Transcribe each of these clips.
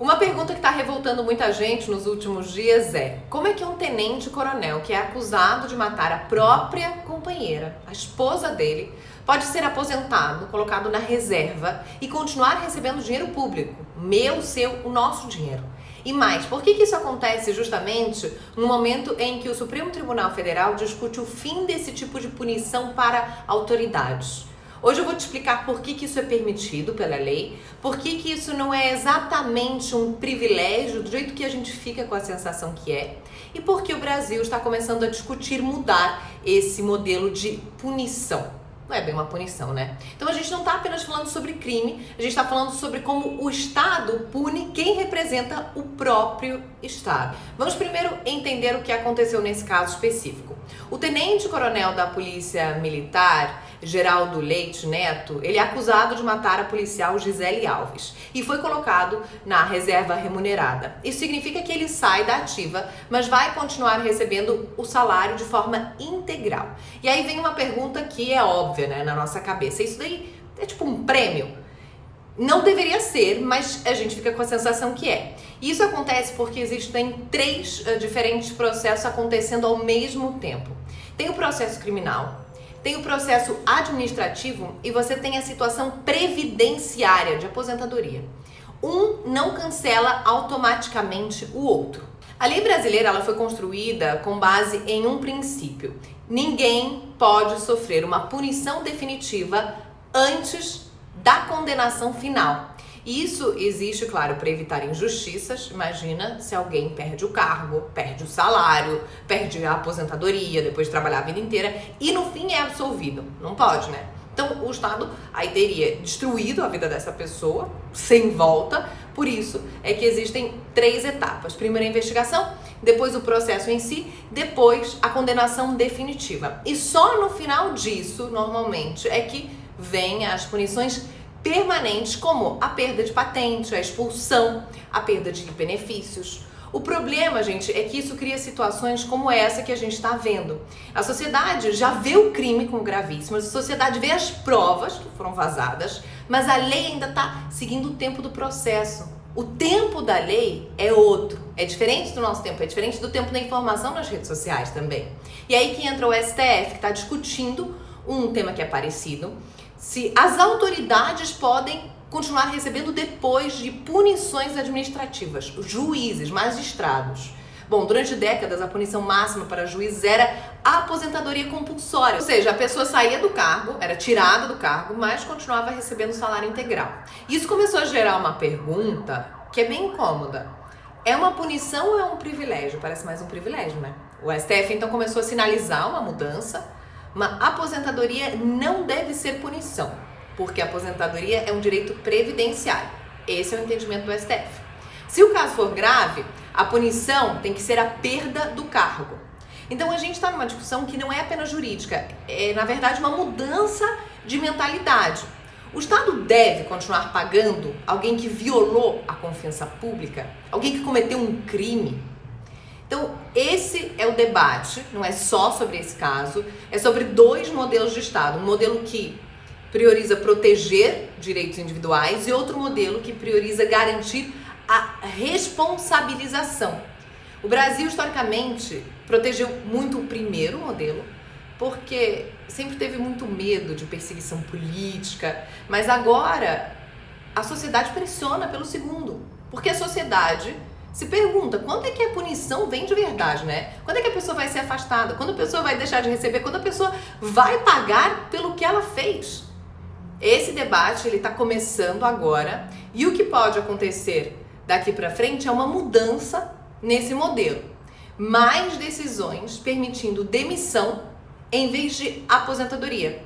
Uma pergunta que está revoltando muita gente nos últimos dias é: como é que um tenente-coronel que é acusado de matar a própria companheira, a esposa dele, pode ser aposentado, colocado na reserva e continuar recebendo dinheiro público? Meu, seu, o nosso dinheiro. E mais, por que isso acontece justamente no momento em que o Supremo Tribunal Federal discute o fim desse tipo de punição para autoridades? Hoje eu vou te explicar por que isso é permitido pela lei, por que isso não é exatamente um privilégio, do jeito que a gente fica com a sensação que é, e por que o Brasil está começando a discutir mudar esse modelo de punição. Não é bem uma punição, né? Então a gente não está apenas falando sobre crime, a gente está falando sobre como o Estado pune quem representa o próprio Estado. Vamos primeiro entender o que aconteceu nesse caso específico. O tenente-coronel da Polícia Militar, Geraldo Leite Neto, ele é acusado de matar a policial Gisele Alves e foi colocado na reserva remunerada. Isso significa que ele sai da ativa, mas vai continuar recebendo o salário de forma integral. E aí vem uma pergunta que é óbvia, né, na nossa cabeça. Isso daí é tipo um prêmio? Não deveria ser, mas a gente fica com a sensação que é. E isso acontece porque existem três diferentes processos acontecendo ao mesmo tempo. Tem o processo criminal, tem o processo administrativo e você tem a situação previdenciária de aposentadoria. Um não cancela automaticamente o outro. A lei brasileira ela foi construída com base em um princípio: ninguém pode sofrer uma punição definitiva antes da condenação final. E isso existe, claro, para evitar injustiças. Imagina se alguém perde o cargo, perde o salário, perde a aposentadoria depois de trabalhar a vida inteira e no fim é absolvido. Não pode, né? Então o Estado aí teria destruído a vida dessa pessoa sem volta. Por isso é que existem três etapas: primeiro a investigação, depois o processo em si, depois a condenação definitiva. E só no final disso, normalmente, é que vêm as punições permanentes, como a perda de patente, a expulsão, a perda de benefícios. O problema, gente, é que isso cria situações como essa que a gente está vendo. A sociedade já vê o crime como gravíssimo, a sociedade vê as provas que foram vazadas, mas a lei ainda está seguindo o tempo do processo. O tempo da lei é outro, é diferente do nosso tempo, é diferente do tempo da informação nas redes sociais também. E aí que entra o STF, que está discutindo um tema que é parecido, se as autoridades podem continuar recebendo depois de punições administrativas, juízes, magistrados. Bom, durante décadas a punição máxima para juízes era a aposentadoria compulsória, ou seja, a pessoa saía do cargo, era tirada do cargo, mas continuava recebendo salário integral. Isso começou a gerar uma pergunta que é bem incômoda. É uma punição ou é um privilégio? Parece mais um privilégio, né? O STF então começou a sinalizar uma mudança. Uma aposentadoria não deve ser punição, porque a aposentadoria é um direito previdenciário. Esse é o entendimento do STF. Se o caso for grave, a punição tem que ser a perda do cargo. Então a gente está numa discussão que não é apenas jurídica, é na verdade uma mudança de mentalidade. O Estado deve continuar pagando alguém que violou a confiança pública, alguém que cometeu um crime? Então, esse é o debate, não é só sobre esse caso, é sobre dois modelos de Estado. Um modelo que prioriza proteger direitos individuais e outro modelo que prioriza garantir a responsabilização. O Brasil, historicamente, protegeu muito o primeiro modelo, porque sempre teve muito medo de perseguição política, mas agora a sociedade pressiona pelo segundo, porque a sociedade se pergunta, quando é que a punição vem de verdade, né? Quando é que a pessoa vai ser afastada? Quando a pessoa vai deixar de receber? Quando a pessoa vai pagar pelo que ela fez? Esse debate, ele tá começando agora, e o que pode acontecer daqui para frente é uma mudança nesse modelo. Mais decisões permitindo demissão em vez de aposentadoria.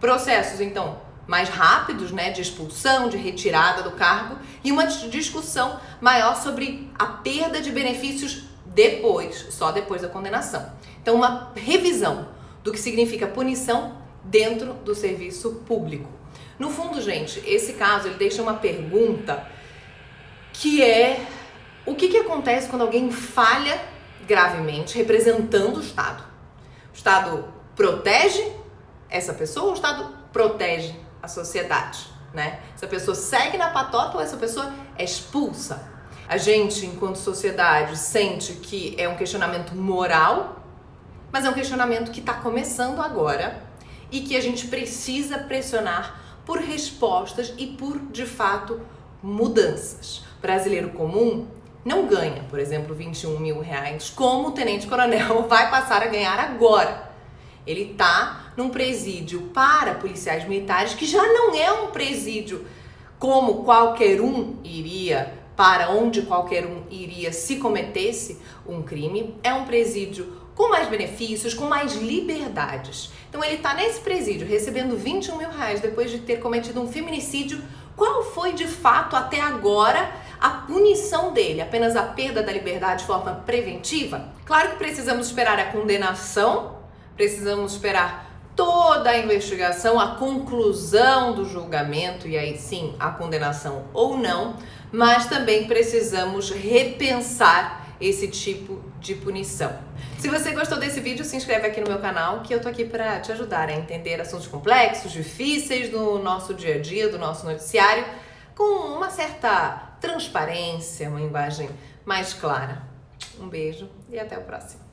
Processos, então, mais rápidos, né, de expulsão, de retirada do cargo, e uma discussão maior sobre a perda de benefícios depois, só depois da condenação. Então, uma revisão do que significa punição dentro do serviço público. No fundo, gente, esse caso ele deixa uma pergunta que é: o que acontece quando alguém falha gravemente representando o Estado? O Estado protege essa pessoa ou o Estado protege a sociedade, né? Essa pessoa segue na patota ou essa pessoa é expulsa? A gente, enquanto sociedade, sente que é um questionamento moral, mas é um questionamento que está começando agora e que a gente precisa pressionar por respostas e por, de fato, mudanças. O brasileiro comum não ganha, por exemplo, 21 mil reais, como o tenente-coronel vai passar a ganhar agora. Ele está num presídio para policiais militares, que já não é um presídio como qualquer um iria, para onde qualquer um iria se cometesse um crime. É um presídio com mais benefícios, com mais liberdades. Então ele está nesse presídio recebendo 21 mil reais depois de ter cometido um feminicídio. Qual foi de fato até agora a punição dele? Apenas a perda da liberdade de forma preventiva? Claro que precisamos esperar a condenação, precisamos esperar toda a investigação, a conclusão do julgamento e aí sim a condenação ou não, mas também precisamos repensar esse tipo de punição. Se você gostou desse vídeo, se inscreve aqui no meu canal, que eu tô aqui para te ajudar a entender assuntos complexos, difíceis do nosso dia a dia, do nosso noticiário, com uma certa transparência, uma linguagem mais clara. Um beijo e até o próximo.